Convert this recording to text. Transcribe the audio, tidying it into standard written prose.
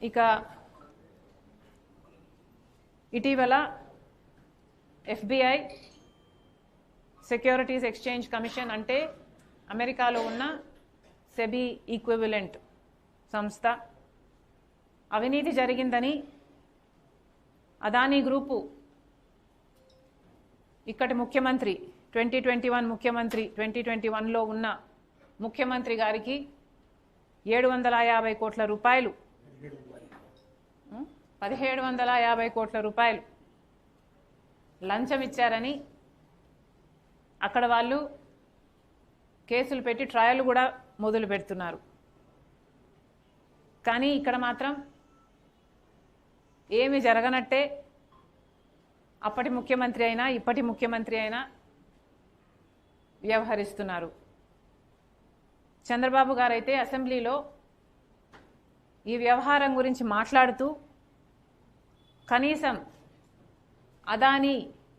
ఇక ఇటీవల FBI securities exchange commission అంటే అమెరికాలో ఉన్న సెబీ ఈక్వివలెంట్ సంస్థ అవినీతి జరిగిందని అదానీ గ్రూపు ఇక్కడి ముఖ్యమంత్రి 2021 ముఖ్యమంత్రి 2021లో ఉన్న ముఖ్యమంత్రి గారికి 750 కోట్ల రూపాయలు 1750 కోట్ల రూపాయలు లంచం ఇచ్చారని అక్కడ వాళ్ళు కేసులు పెట్టి ట్రయల్ కూడా మొదలు పెడుతున్నారు. కానీ ఇక్కడ మాత్రం ఏమీ జరగనట్టే అప్పటి ముఖ్యమంత్రి అయినా ఇప్పటి ముఖ్యమంత్రి అయినా వ్యవహరిస్తున్నారు. చంద్రబాబు గారైతే అసెంబ్లీలో ఈ వ్యవహారం గురించి మాట్లాడుతూ కనీసం అదానీ